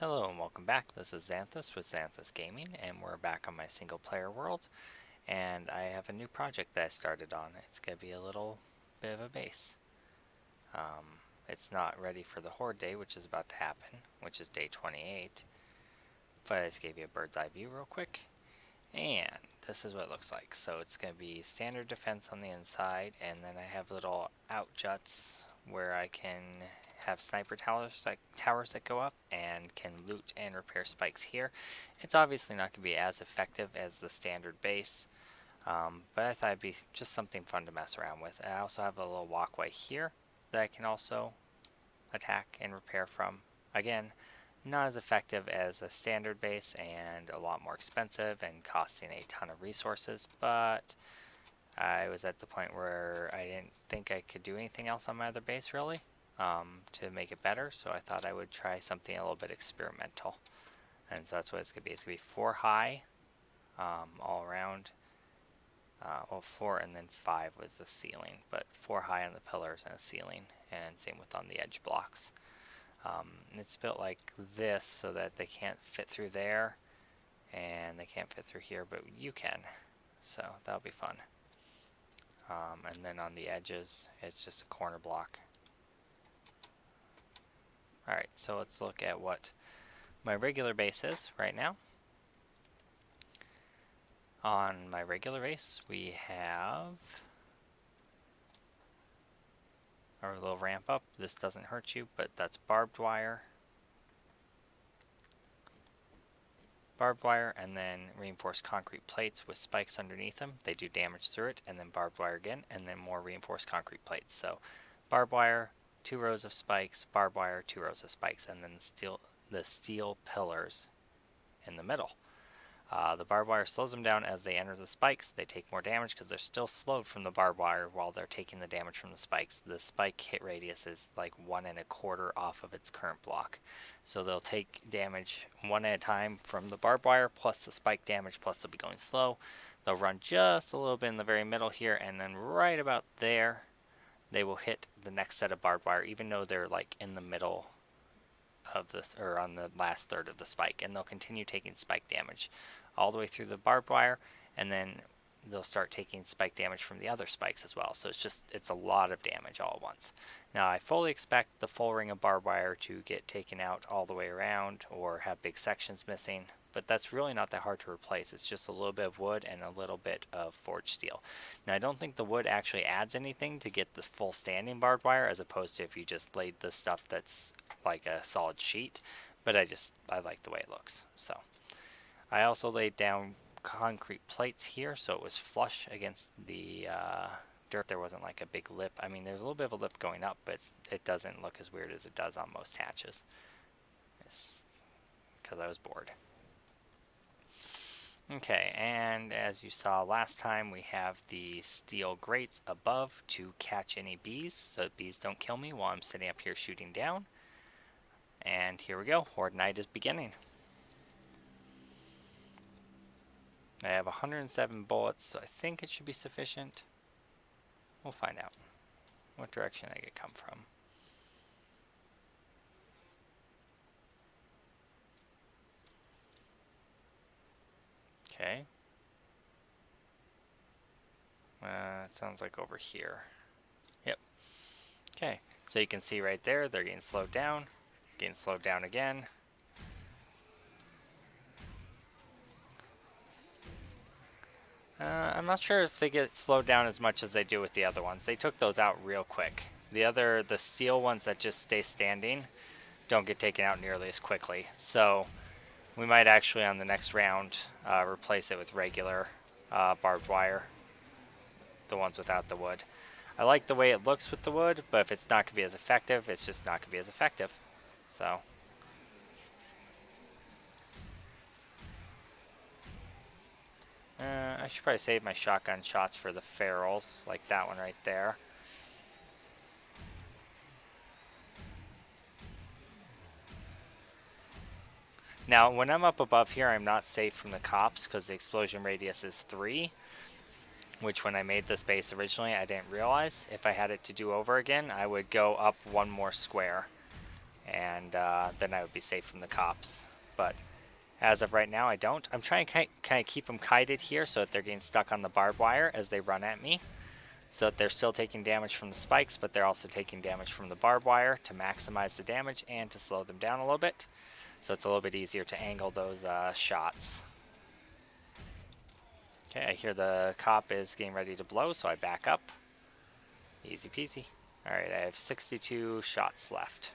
Hello and welcome back. This is Zanthyst with Zanthyst Gaming, and we're back on my single player world. And I have a new project that I started on. It's going to be a little bit of a base. It's not ready for the horde day, which is about to happen, which is day 28. But I just gave you a bird's eye view real quick. And this is what it looks like. So it's going to be standard defense on the inside, and then I have little out juts where I can have sniper towers that go up and can loot and repair spikes here. It's obviously not going to be as effective as the standard base, but I thought it'd be just something fun to mess around with. I also have a little walkway here that I can also attack and repair from. Again, not as effective as a standard base and a lot more expensive and costing a ton of resources, but I was at the point where I didn't think I could do anything else on my other base really to make it better, so I thought I would try something a little bit experimental. And so that's what it's going to be. It's going to be 4 high all around. Well, 4 and then 5 was the ceiling, but 4 high on the pillars and a ceiling, and same with on the edge blocks. It's built like this so that they can't fit through there and they can't fit through here, but you can, so that'll be fun. And then on the edges it's just a corner block. Alright, so let's look at what my regular base is right now. On my regular base we have our little ramp up. This doesn't hurt you, but that's barbed wire, and then reinforced concrete plates with spikes underneath them. They do damage through it, and then barbed wire again, and then more reinforced concrete plates. So barbed wire, 2 rows of spikes, barbed wire, 2 rows of spikes, and then the steel pillars in the middle. The barbed wire slows them down as they enter the spikes. They take more damage because they're still slowed from the barbed wire while they're taking the damage from the spikes. The spike hit radius is like 1 1/4 off of its current block. So they'll take damage one at a time from the barbed wire plus the spike damage, plus they'll be going slow. They'll run just a little bit in the very middle here, and then right about there they will hit the next set of barbed wire, even though they're like in the middle of this, or on the last third of the spike, and they'll continue taking spike damage all the way through the barbed wire, and then they'll start taking spike damage from the other spikes as well. So it's a lot of damage all at once. Now I fully expect the full ring of barbed wire to get taken out all the way around or have big sections missing, but that's really not that hard to replace. It's just a little bit of wood and a little bit of forged steel. Now I don't think the wood actually adds anything to get the full standing barbed wire, as opposed to if you just laid the stuff that's like a solid sheet, but I like the way it looks. So I also laid down concrete plates here so it was flush against the dirt. There wasn't like a big lip. I mean, there's a little bit of a lip going up, but it doesn't look as weird as it does on most hatches. It's because I was bored. Okay, and as you saw last time, we have the steel grates above to catch any bees, so that bees don't kill me while I'm sitting up here shooting down. And here we go, Horde Night is beginning. I have 107 bullets, so I think it should be sufficient. We'll find out what direction I could come from. Okay. It sounds like over here. Yep. Okay, so you can see right there, they're getting slowed down again. I'm not sure if they get slowed down as much as they do with the other ones. They took those out real quick. The steel ones that just stay standing don't get taken out nearly as quickly. So we might actually on the next round replace it with regular barbed wire, the ones without the wood. I like the way it looks with the wood, but if it's not going to be as effective, it's just not going to be as effective. So I should probably save my shotgun shots for the ferals, like that one right there. Now, when I'm up above here, I'm not safe from the cops because the explosion radius is 3, which when I made this base originally, I didn't realize. If I had it to do over again, I would go up 1 more square, and then I would be safe from the cops. But as of right now, I don't. I'm trying to kind of keep them kited here so that they're getting stuck on the barbed wire as they run at me, so that they're still taking damage from the spikes, but they're also taking damage from the barbed wire to maximize the damage and to slow them down a little bit. So it's a little bit easier to angle those shots. Okay, I hear the cop is getting ready to blow, so I back up. Easy peasy. Alright, I have 62 shots left.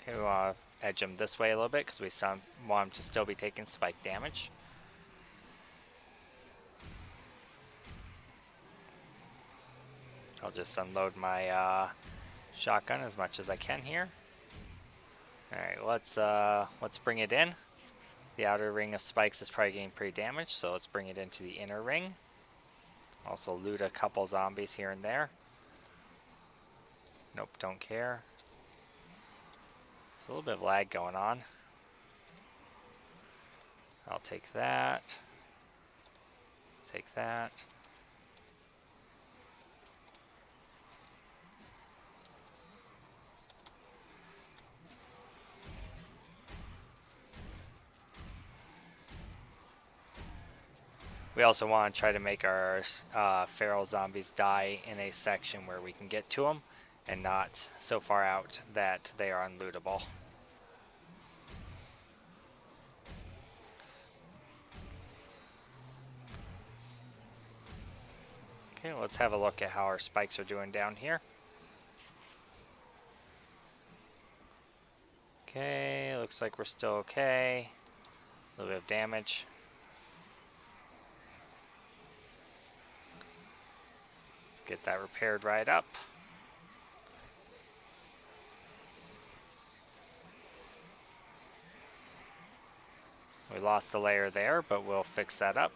Okay, we want to edge him this way a little bit because we want him to still be taking spike damage. I'll just unload my shotgun as much as I can here. Alright, let's bring it in. The outer ring of spikes is probably getting pretty damaged, so let's bring it into the inner ring. Also loot a couple zombies here and there. Nope, don't care. There's a little bit of lag going on. I'll take that. Take that. We also want to try to make our feral zombies die in a section where we can get to them and not so far out that they are unlootable. Okay, let's have a look at how our spikes are doing down here. Okay, looks like we're still okay. A little bit of damage. Get that repaired right up. We lost a layer there, but we'll fix that up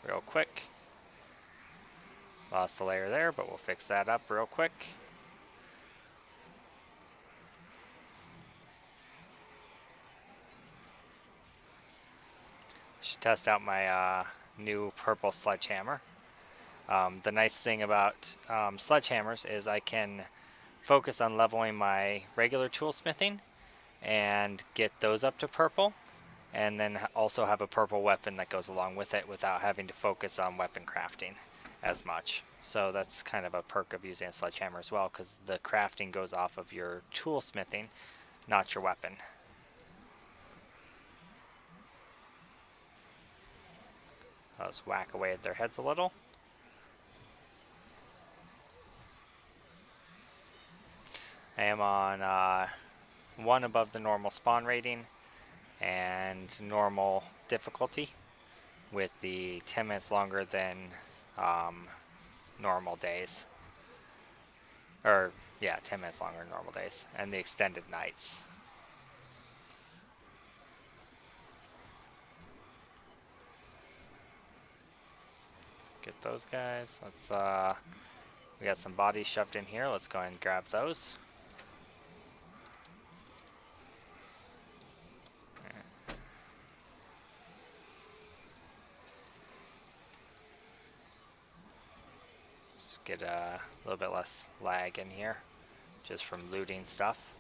real quick. Lost a layer there, but we'll fix that up real quick. Should test out my new purple sledgehammer. The nice thing about sledgehammers is I can focus on leveling my regular toolsmithing and get those up to purple, and then also have a purple weapon that goes along with it without having to focus on weapon crafting as much. So that's kind of a perk of using a sledgehammer as well, because the crafting goes off of your toolsmithing, not your weapon. I'll just whack away at their heads a little. I am on 1 above the normal spawn rating and normal difficulty, with the 10 minutes longer than normal days. Or, yeah, 10 minutes longer than normal days, and the extended nights. Let's get those guys. Let's, we got some bodies shoved in here. Let's go ahead and grab those. Get a little bit less lag in here just from looting stuff.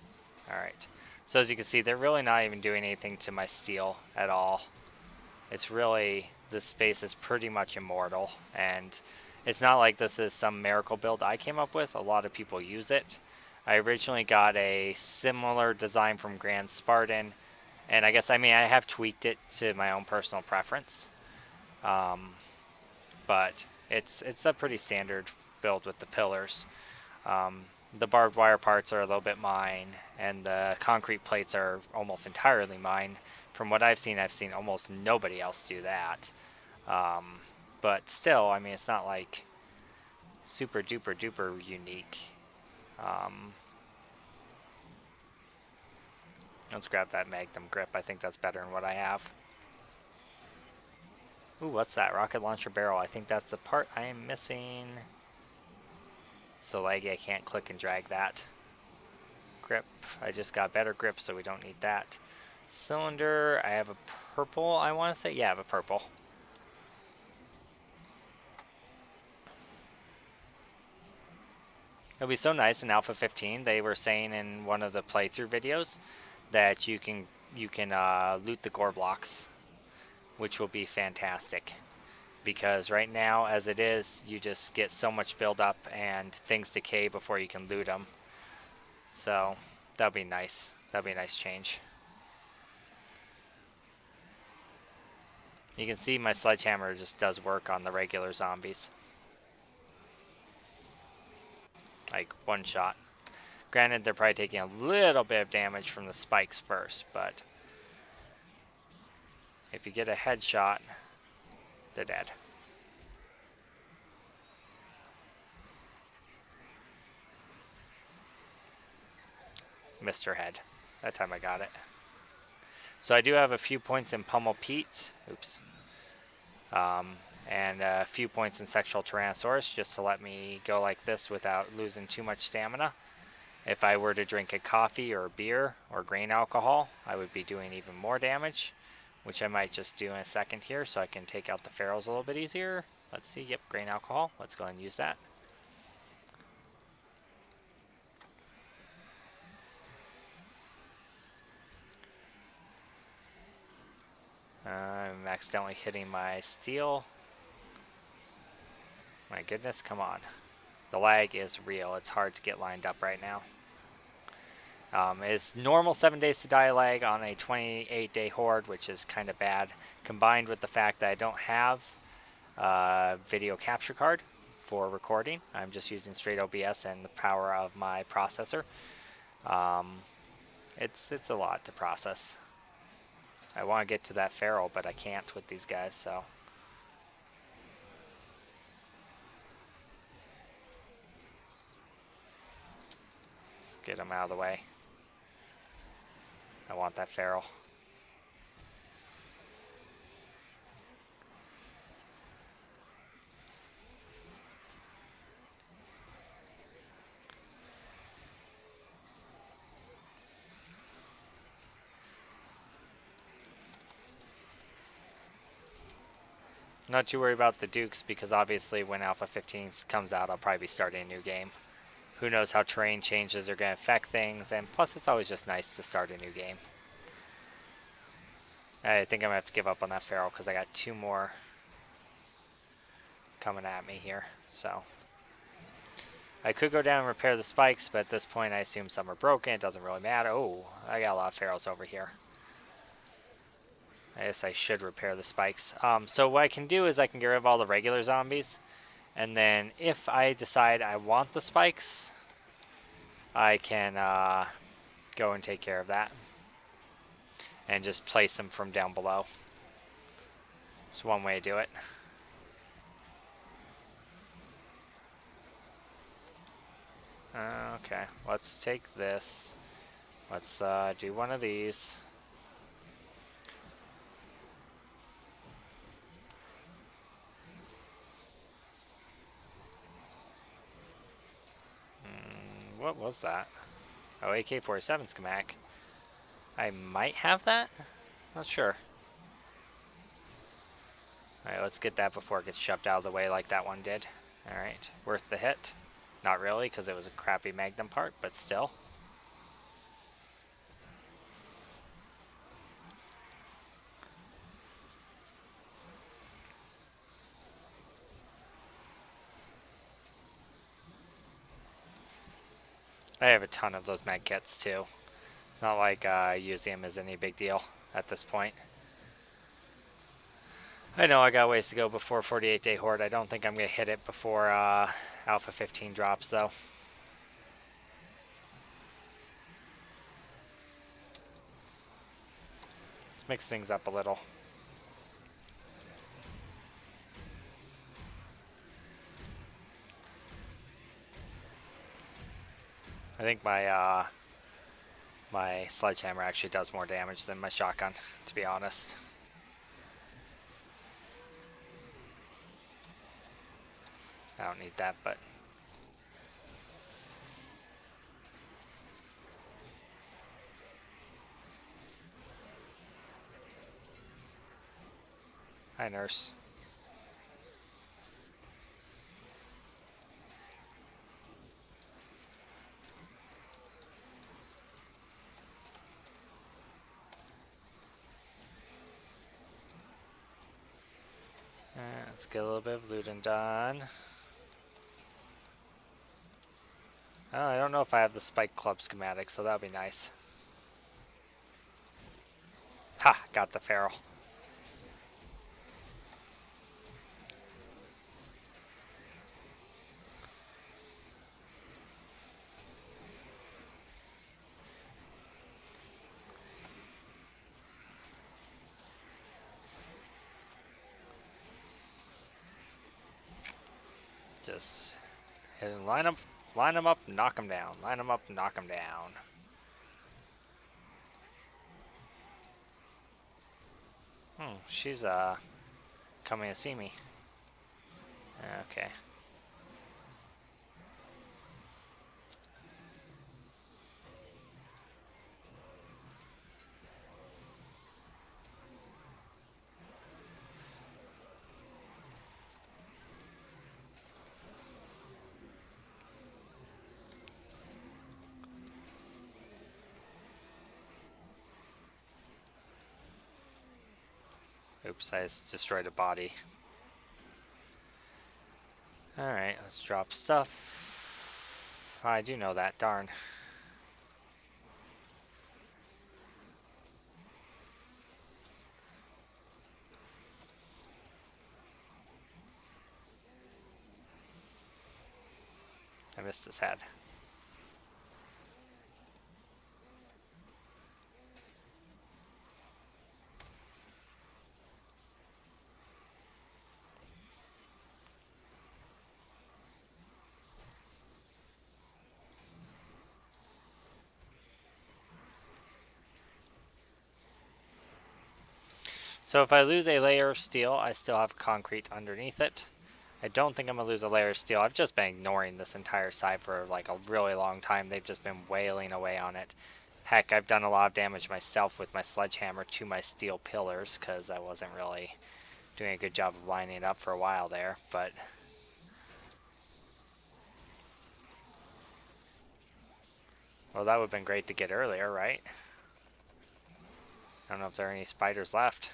Alright, so as you can see, they're really not even doing anything to my steel at all. It's really, this space is pretty much immortal, and it's not like this is some miracle build I came up with. A lot of people use it. I originally got a similar design from Grand Spartan, and I guess, I have tweaked it to my own personal preference, but it's a pretty standard build with the pillars. The barbed wire parts are a little bit mine, and the concrete plates are almost entirely mine. From what I've seen almost nobody else do that. But still, it's not like super duper duper unique. Let's grab that Magnum grip. I think that's better than what I have. Ooh, what's that? Rocket launcher barrel. I think that's the part I am missing. So laggy, I can't click and drag that. Grip. I just got better grip, so we don't need that. Cylinder. I have a purple, I want to say. Yeah, I have a purple. It'll be so nice in Alpha 15. They were saying in one of the playthrough videos that you can loot the gore blocks, which will be fantastic. Because right now, as it is, you just get so much buildup and things decay before you can loot them. So that'll be nice. That'll be a nice change. You can see my sledgehammer just does work on the regular zombies. Like one shot. Granted, they're probably taking a little bit of damage from the spikes first, but if you get a headshot, they're dead. Missed her head. That time I got it. So I do have a few points in Pummel Pete. Oops. And a few points in Sexual Tyrannosaurus, just to let me go like this without losing too much stamina. If I were to drink a coffee or a beer or grain alcohol, I would be doing even more damage, which I might just do in a second here so I can take out the ferals a little bit easier. Let's see. Yep, grain alcohol. Let's go ahead and use that. I'm accidentally hitting my steel. My goodness, come on. The lag is real. It's hard to get lined up right now. It's normal 7 days to die lag on a 28-day horde, which is kind of bad, combined with the fact that I don't have a video capture card for recording. I'm just using straight OBS and the power of my processor. It's a lot to process. I want to get to that feral, but I can't with these guys, so. Let's get them out of the way. I want that feral. Not too worried about the Dukes, because obviously when Alpha 15 comes out, I'll probably be starting a new game. Who knows how terrain changes are going to affect things, and plus it's always just nice to start a new game. I think I'm going to have to give up on that feral because I got 2 more coming at me here. So I could go down and repair the spikes, but at this point I assume some are broken. It doesn't really matter. Oh, I got a lot of ferals over here. I guess I should repair the spikes. So what I can do is I can get rid of all the regular zombies. And then if I decide I want the spikes, I can go and take care of that. And just place them from down below. It's one way to do it. Okay, let's take this. Let's do one of these. What was that? Oh, AK-47 schematic. I might have that? Not sure. Alright, let's get that before it gets shoved out of the way like that one did. Alright, worth the hit. Not really, because it was a crappy Magnum part, but still. I have a ton of those med kits too. It's not like using them is any big deal at this point. I know I got ways to go before 48-day horde. I don't think I'm going to hit it before Alpha 15 drops though. Let's mix things up a little. I think my my sledgehammer actually does more damage than my shotgun, to be honest. I don't need that, but hi, nurse. Let's get a little bit of looting done. Oh, I don't know if I have the Spike Club schematic, so that would be nice. Ha! Got the feral. Just hit and line them up, knock them down. Line them up, knock them down. She's coming to see me. Okay. Oops, I just destroyed a body. Alright, let's drop stuff. I do know that, darn. I missed his head. So if I lose a layer of steel, I still have concrete underneath it. I don't think I'm going to lose a layer of steel. I've just been ignoring this entire side for like a really long time. They've just been wailing away on it. Heck, I've done a lot of damage myself with my sledgehammer to my steel pillars because I wasn't really doing a good job of lining it up for a while there, but... Well, that would have been great to get earlier, right? I don't know if there are any spiders left.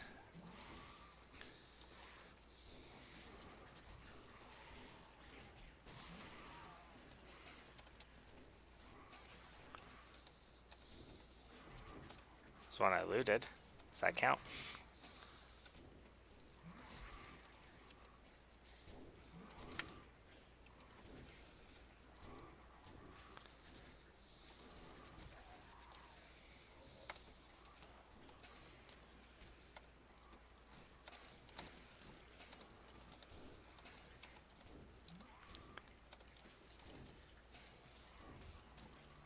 This one I looted. Does that count?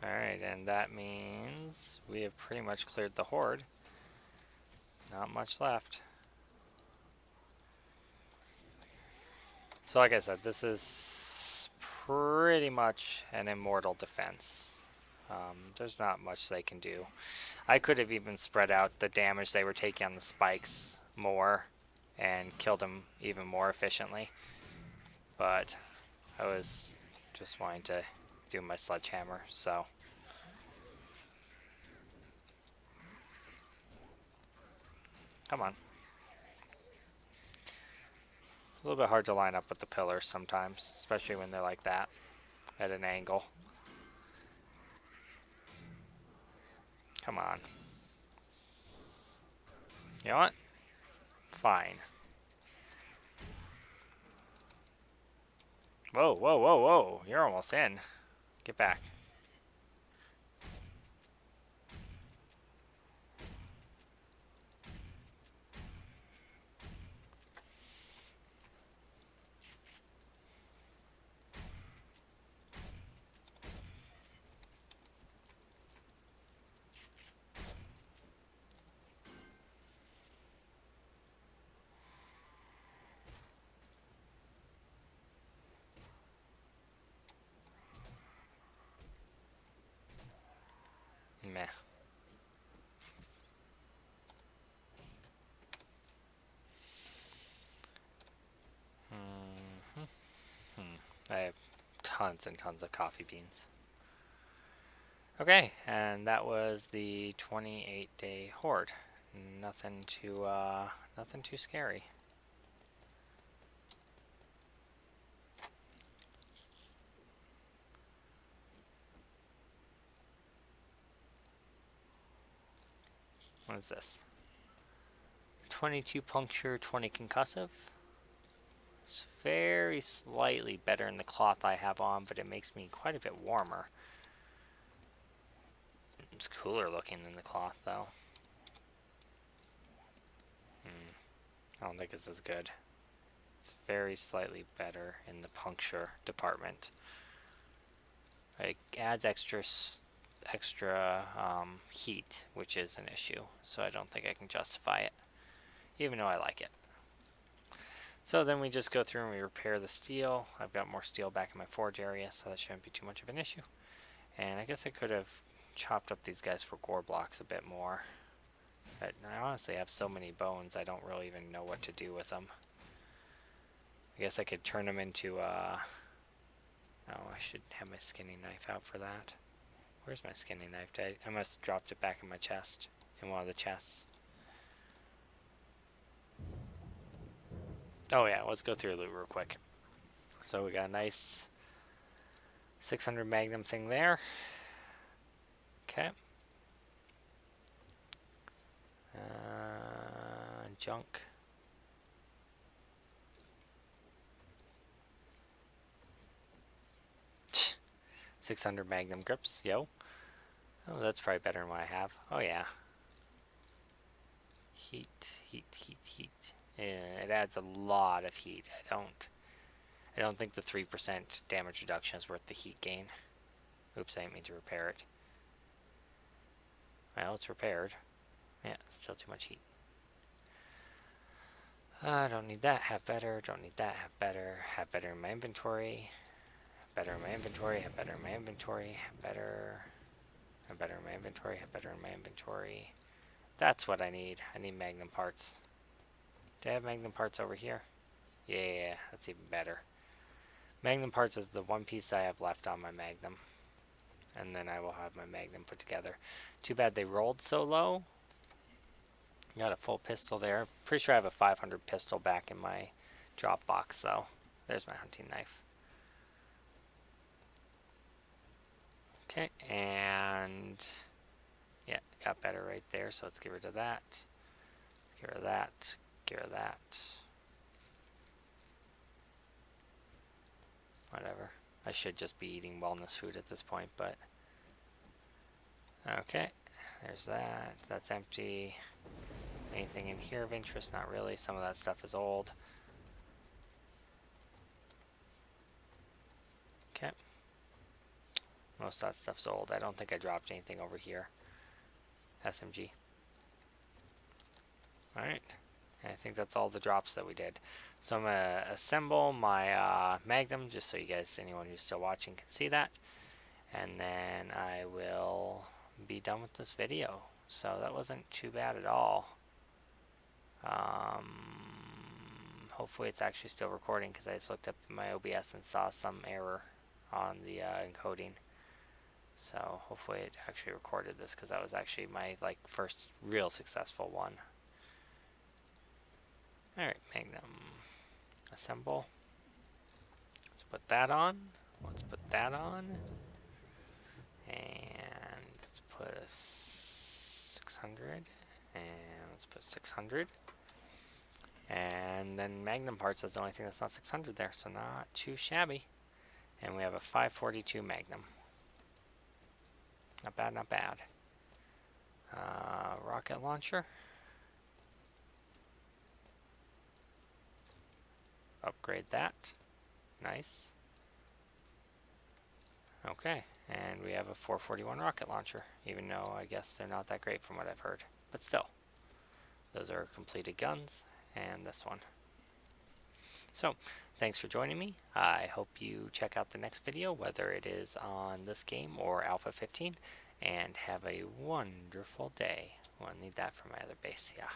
Alright, and that means we have pretty much cleared the horde. Not much left. So like I said, this is pretty much an immortal defense. There's not much they can do. I could have even spread out the damage they were taking on the spikes more and killed them even more efficiently. But I was just wanting to do my sledgehammer, so... Come on. It's a little bit hard to line up with the pillars sometimes, especially when they're like that, at an angle. Come on. You know what? Fine. Whoa, whoa, whoa, whoa. You're almost in. Get back. Meh. I have tons and tons of coffee beans. Okay, and that was the 28-day horde. Nothing too scary. What is this? 22 puncture, 20 concussive. It's very slightly better in the cloth I have on, but it makes me quite a bit warmer. It's cooler looking than the cloth, though. I don't think it's as good. It's very slightly better in the puncture department. It adds extra heat, which is an issue, so I don't think I can justify it, even though I like it. So then we just go through and we repair the steel. I've got more steel back in my forge area, so that shouldn't be too much of an issue. And I guess I could have chopped up these guys for gore blocks a bit more. But I honestly have so many bones, I don't really even know what to do with them. I guess I could turn them into, oh, I should have my skinning knife out for that. Where's my skinning knife? I must have dropped it back in my chest, in one of the chests. Oh yeah, let's go through loot real quick. So we got a nice 600 magnum thing there. Okay. Junk. Tch, 600 magnum grips, yo. Oh, that's probably better than what I have. Oh yeah. Heat. Yeah, it adds a lot of heat. I don't think the 3% damage reduction is worth the heat gain. Oops, I didn't mean to repair it. Well, it's repaired. Yeah, still too much heat. Don't need that. Have better. Don't need that. Have better. Have better in my inventory. Have better in my inventory. Have better in my inventory. Have better. Have better in my inventory. Have better in my inventory. That's what I need. I need magnum parts. Do I have magnum parts over here? Yeah, that's even better. Magnum parts is the one piece I have left on my magnum. And then I will have my magnum put together. Too bad they rolled so low. Got a full pistol there. Pretty sure I have a 500 pistol back in my drop box, though. There's my hunting knife. Okay, and yeah, got better right there, so let's get rid of that. Get rid of that. Get rid of that. Whatever. I should just be eating wellness food at this point, but okay. There's that. That's empty. Anything in here of interest? Not really. Some of that stuff is old. Okay. Most of that stuff's old. I don't think I dropped anything over here. SMG. Alright. I think that's all the drops that we did. So I'm going to assemble my Magnum, just so you guys, anyone who's still watching, can see that. And then I will be done with this video. So that wasn't too bad at all. Hopefully it's actually still recording, because I just looked up my OBS and saw some error on the encoding. So hopefully it actually recorded this, because that was actually my first real successful one. Alright, Magnum. Assemble. Let's put that on. Let's put that on. And let's put a 600. And let's put 600. And then Magnum parts is the only thing that's not 600 there, so not too shabby. And we have a 542 Magnum. Not bad, not bad. Rocket launcher. Upgrade that. Nice. Okay, and we have a 441 rocket launcher, even though I guess they're not that great from what I've heard. But still, those are completed guns, and this one. So, thanks for joining me. I hope you check out the next video, whether it is on this game or Alpha 15, and have a wonderful day. Well, I need that for my other base, yeah.